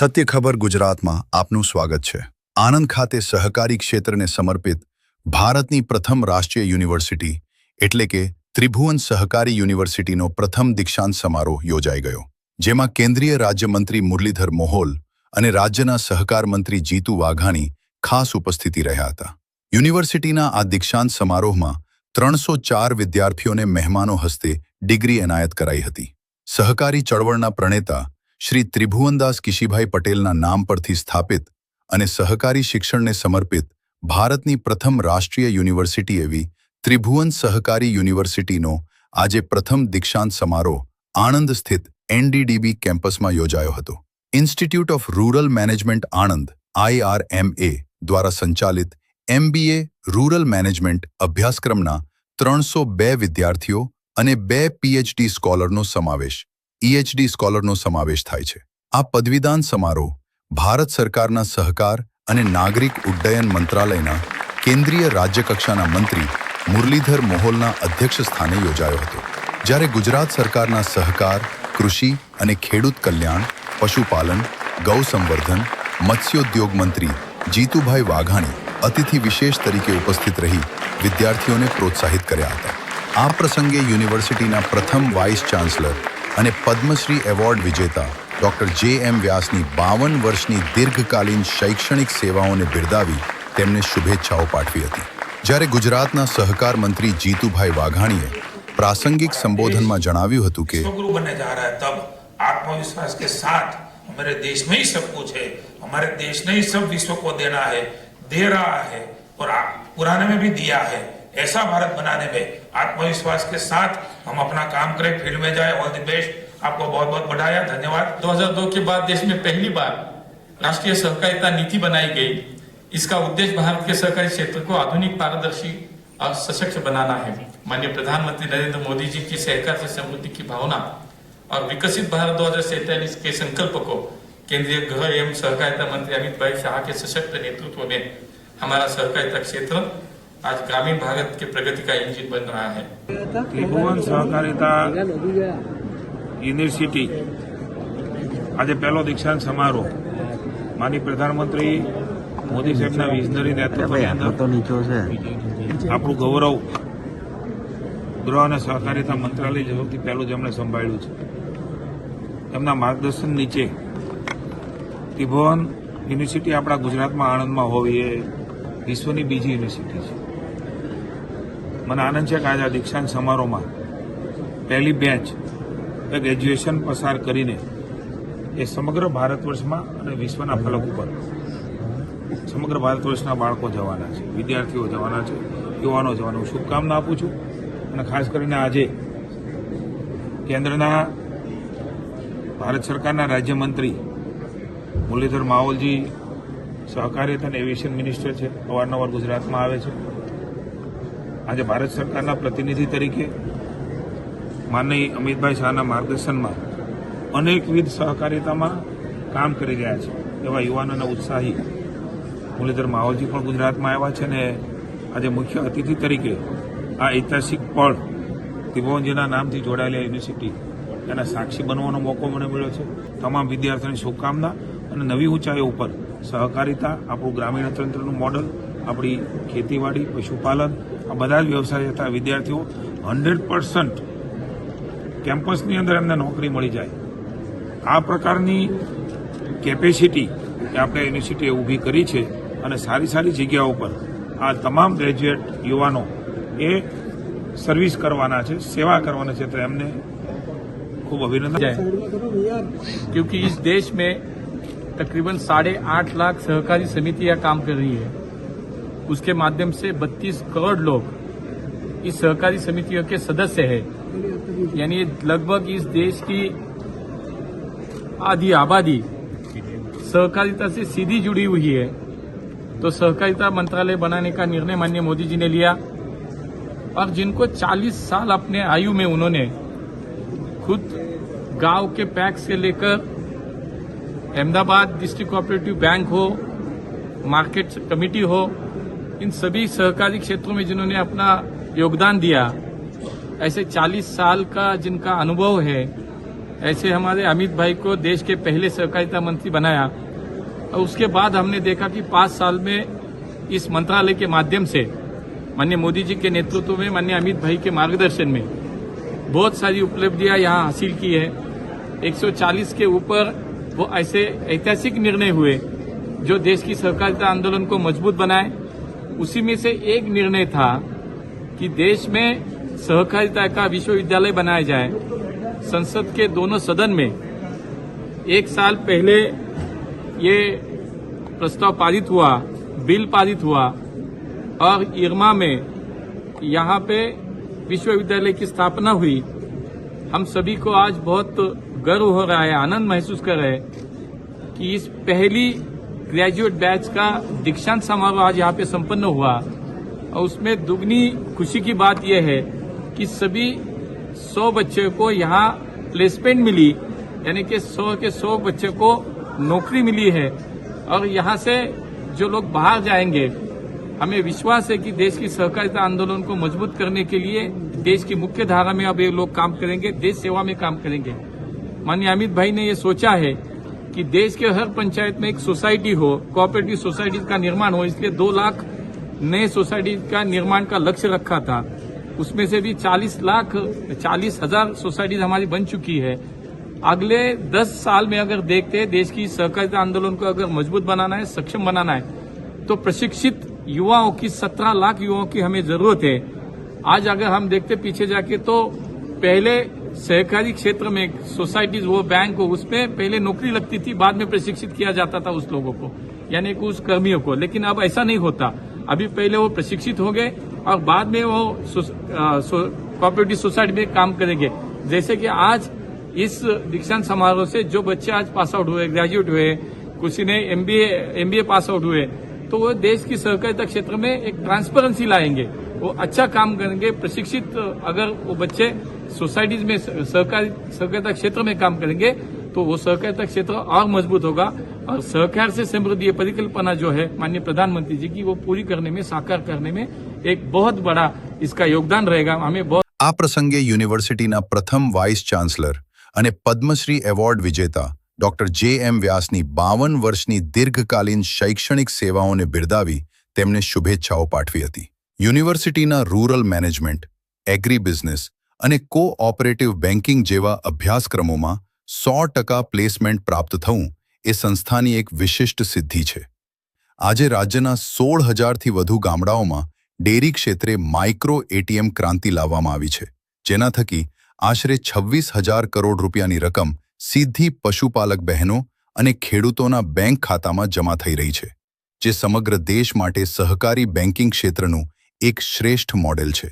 સત્ય ખબર ગુજરાતમાં આપનું સ્વાગત છે। આણંદ ખાતે સહકારી ક્ષેત્રને સમર્પિત ભારતની પ્રથમ રાષ્ટ્રીય યુનિવર્સિટી એટલે કે ત્રિભુવન સહકારી યુનિવર્સિટીનો પ્રથમ દીક્ષાંત સમારોહ યોજાઈ ગયો, જેમાં કેન્દ્રીય રાજ્યમંત્રી મુરલીધર મોહોલ અને રાજ્યના સહકાર મંત્રી જીતુ વાઘાણી ખાસ ઉપસ્થિતિ રહ્યા હતા। યુનિવર્સિટીના આ દીક્ષાંત સમારોહમાં 304 વિદ્યાર્થીઓને મહેમાનો હસ્તે ડિગ્રી એનાયત કરાઈ હતી। સહકારી ચળવળના પ્રણેતા શ્રી ત્રિભુવનદાસ કિશીભાઈ પટેલના નામ પરથી સ્થાપિત અને સહકારી શિક્ષણને સમર્પિત ભારતની પ્રથમ રાષ્ટ્રીય યુનિવર્સિટી એવી ત્રિભુવન સહકારી યુનિવર્સિટીનો આજે પ્રથમ દીક્ષાંત સમારોહ આણંદ સ્થિત NDDB કેમ્પસમાં યોજાયો હતો। Institute of rural management Anand IRMA દ્વારા સંચાલિત MBA રૂરલ મેનેજમેન્ટ અભ્યાસક્રમના 302 વિદ્યાર્થીઓ અને 2 PhD સ્કોલરનો સમાવેશ EHD સ્કોલરનો સમાવેશ થાય છે। આ પદવીદાન સમારોહ ભારત સરકારના સહકાર અને નાગરિક ઉડ્ડયન મંત્રાલયના કેન્દ્રીય રાજ્યકક્ષાના મંત્રી મુરલીધર મોહોલના અધ્યક્ષ સ્થાને યોજાયો હતો, જ્યારે ગુજરાત સરકારના સહકાર, કૃષિ અને ખેડૂત કલ્યાણ, પશુપાલન, ગૌ સંવર્ધન, મત્સ્યોદ્યોગ મંત્રી જીતુભાઈ વાઘાણી અતિથિ વિશેષ તરીકે ઉપસ્થિત રહી વિદ્યાર્થીઓને પ્રોત્સાહિત કર્યા હતા। આ પ્રસંગે યુનિવર્સિટીના પ્રથમ વાઇસ ચાન્સલર અને પદ્મશ્રી એવોર્ડ વિજેતા ડોક્ટર JM વ્યાસની 52 વર્ષની દીર્ઘકાલીન શૈક્ષણિક સેવાઓને બિરદાવી તેમને શુભેચ્છાઓ પાઠવી હતી, જ્યારે ગુજરાતના સહકાર મંત્રી જીતુભાઈ વાઘાણીએ પ્રાસંગિક સંબોધનમાં જણાવ્યું હતું કે आत्मविश्वास के साथ हमारे देश में ही सब कुछ है, हमारे देश ने ही सब विश्व को देना है, दे रहा है और पुराने में भी दिया है। ऐसा भारत बनाने में आत्मविश्वास के साथ हम अपना काम करें, फील्ड में जाए। ऑल द बेस्ट, आपको बहुत बहुत बधाई, धन्यवाद। 2002 के बाद देश में पहली बार राष्ट्रीय सहकारिता नीति बनाई गई। इसका उद्देश्य भारत के सहकारी क्षेत्र को आधुनिक, पारदर्शी और सशक्त बनाना है। माननीय प्रधानमंत्री नरेंद्र मोदी जी की सहकार से समृद्धि की भावना और विकसित भारत 2047 के संकल्प को केंद्रीय गृह एवं सहकारिता मंत्री अमित भाई शाह के सशक्त नेतृत्व में हमारा सहकारिता क्षेत्र आज ग्रामीण भारत के प्रगति का इंजन बन रहा है। त्रिभुवन सहकारिता यूनिवर्सिटी आज पहलो दीक्षांत समारोह माननीय प्रधानमंत्री मोदी साहेबना विजनरी नेतृत्व આપણું ગૌરવ ગૃહ અને સહકારિતા મંત્રાલય સૌથી પહેલું જેમણે સંભાળ્યું છે, તેમના માર્ગદર્શન નીચે ત્રિભુવન યુનિવર્સિટી આપણા ગુજરાતમાં આણંદમાં હોવી એ વિશ્વની બીજી યુનિવર્સિટી છે। મને આનંદ છે કે આજે આ દીક્ષાંત સમારોહમાં પહેલી બેચ ગ્રેજ્યુએશન પસાર કરીને એ સમગ્ર ભારત વર્ષમાં અને વિશ્વના ફલક ઉપર સમગ્ર ભારત વર્ષના બાળકો જવાના છે, વિદ્યાર્થીઓ જવાના છે, યુવાનો જવાના। હું શુભકામના આપું છું અને ખાસ કરીને આજે કેન્દ્રના ભારત સરકારના રાજ્યમંત્રી મુરલીધર મોહોલજી સહકારિતા અને એવિએશન મિનિસ્ટર છે, અવારનવાર ગુજરાતમાં આવે છે। આજે ભારત સરકારના પ્રતિનિધિ તરીકે માનનીય અમિતભાઈ શાહના માર્ગદર્શનમાં અનેકવિધ સહકારિતામાં કામ કરી રહ્યા છે એવા યુવાનોને ઉત્સાહી મુરલીધર મોહોલજી પણ ગુજરાતમાં આવ્યા છે અને આજે મુખ્ય અતિથિ તરીકે આ ઐતિહાસિક પળ ત્રિભુવનજીના નામથી જોડાયેલી યુનિવર્સિટી તેના સાક્ષી બનવાનો મોકો મને મળ્યો છે। તમામ વિદ્યાર્થીઓની શુભકામના અને નવી ઊંચાઈઓ ઉપર સહકારિતા, આપણું ગ્રામીણ તંત્રનું મોડલ, આપણી ખેતીવાડી, પશુપાલન, આ બધા જ વ્યવસાય થતા વિદ્યાર્થીઓ 100% કેમ્પસની અંદર એમને નોકરી મળી જાય આ પ્રકારની કેપેસિટી આપણે યુનિવર્સિટીએ ઊભી કરી છે અને સારી સારી જગ્યાઓ પર આ તમામ ગ્રેજ્યુએટ યુવાનો એ સર્વિસ કરવાના છે, સેવા કરવાના છે, તો એમને खूब अभिनंदन है, क्योंकि इस देश में तकरीबन 8.5 लाख सहकारी समितियां काम कर रही है। उसके माध्यम से 32 करोड़ लोग इस सहकारी समितियों के सदस्य हैं, यानी लगभग इस देश की आधी आबादी सहकारिता से सीधी जुड़ी हुई है। तो सहकारिता मंत्रालय बनाने का निर्णय माननीय मोदी जी ने लिया और जिनको 40 साल अपने आयु में उन्होंने खुद गांव के पैक्स से लेकर अहमदाबाद डिस्ट्रिक्ट कोऑपरेटिव बैंक हो, मार्केट कमेटी हो, इन सभी सहकारी क्षेत्रों में जिन्होंने अपना योगदान दिया, ऐसे 40 साल का जिनका अनुभव है, ऐसे हमारे अमित भाई को देश के पहले सहकारिता मंत्री बनाया और उसके बाद हमने देखा कि 5 साल में इस मंत्रालय के माध्यम से माननीय मोदी जी के नेतृत्व में, माननीय अमित भाई के मार्गदर्शन में बहुत सारी उपलब्धियां यहाँ हासिल की है। 140 के ऊपर वो ऐसे ऐतिहासिक निर्णय हुए जो देश की सहकारिता आंदोलन को मजबूत बनाए। उसी में से एक निर्णय था कि देश में सहकारिता का विश्वविद्यालय बनाया जाए। संसद के दोनों सदन में 1 साल पहले ये प्रस्ताव पारित हुआ, बिल पारित हुआ और इरमा में यहाँ पे विश्वविद्यालय की स्थापना हुई। हम सभी को आज बहुत गर्व हो रहा है, आनंद महसूस कर रहे हैं कि इस पहली ग्रेजुएट बैच का दीक्षांत समारोह आज यहाँ पे संपन्न हुआ और उसमें दुगनी खुशी की बात यह है कि सभी 100 बच्चों को यहाँ प्लेसमेंट मिली, यानी कि 100 के 100 बच्चों को नौकरी मिली है। और यहाँ से जो लोग बाहर जाएंगे, हमें विश्वास है कि देश की सहकारिता आंदोलन को मजबूत करने के लिए देश की मुख्य धारा में अब ये लोग काम करेंगे, देश सेवा में काम करेंगे। माननीय अमित भाई ने ये सोचा है कि देश के हर पंचायत में एक सोसाइटी हो, कोऑपरेटिव सोसाइटी का निर्माण हो, इसलिए 2 लाख नए सोसाइटी का निर्माण का लक्ष्य रखा था। उसमें से भी 40,40,000 सोसाइटीज हमारी बन चुकी है। अगले 10 साल में अगर देखते हैं देश की सहकारिता आंदोलन को अगर मजबूत बनाना है, सक्षम बनाना है, तो प्रशिक्षित युवाओं की 17 लाख युवाओं की हमें जरूरत है। आज अगर हम देखते पीछे जाके तो पहले सहकारी क्षेत्र में सोसाइटीज हो, बैंक हो, उसमें पहले नौकरी लगती थी, बाद में प्रशिक्षित किया जाता था उस लोगों को, यानी कि उस कर्मियों को। लेकिन अब ऐसा नहीं होता। अभी पहले वो प्रशिक्षित हो गए और बाद में वो कोऑपरेटिव सोसाइटी में काम करेंगे। जैसे कि आज इस दीक्षांत समारोह से जो बच्चे आज पास आउट हुए, ग्रेजुएट हुए, किसी ने एमबीए पास आउट हुए, तो वो देश की सहकारिता क्षेत्र में एक ट्रांसपेरेंसी लाएंगे, वो अच्छा काम करेंगे। प्रशिक्षित अगर वो बच्चे सोसाइटीज में सहकारिता क्षेत्र में काम करेंगे तो वो सहकारिता क्षेत्र और मजबूत होगा और सहकार से समृद्धि ये परिकल्पना जो है माननीय प्रधानमंत्री जी की, वो पूरी करने में, साकार करने में एक बहुत बड़ा इसका योगदान रहेगा। हमें बहुत આ પ્રસંગે યુનિવર્સિટીના પ્રથમ વાઇસ ચાન્સલર અને પદ્મશ્રી એવોર્ડ વિજેતા ડોક્ટર જે.એમ. વ્યાસની 52 વર્ષની દીર્ઘકાલીન શૈક્ષણિક સેવાઓને બિરદાવી તેમને શુભેચ્છાઓ પાઠવી હતી. યુનિવર્સિટીના રૂરલ મેનેજમેન્ટ, એગ્રી બિઝનેસ અને કોઓપરેટિવ બેન્કિંગ જેવા અભ્યાસક્રમોમાં 100% પ્લેસમેન્ટ પ્રાપ્ત થવું એ સંસ્થાની એક વિશિષ્ટ સિદ્ધિ છે. આજે રાજ્યના 16,000થી વધુ ગામડાઓમાં ડેરી ક્ષેત્રે માઇક્રો એટીએમ ક્રાંતિ લાવવામાં આવી છે, જેના થકી આશરે 26,000 કરોડ રૂપિયાની રકમ સીધી પશુપાલક બહેનો અને ખેડૂતોના બેંક ખાતામાં જમા થઈ રહી છે, જે સમગ્ર દેશ માટે સહકારી બેન્કિંગ ક્ષેત્રનું એક શ્રેષ્ઠ મોડેલ છે.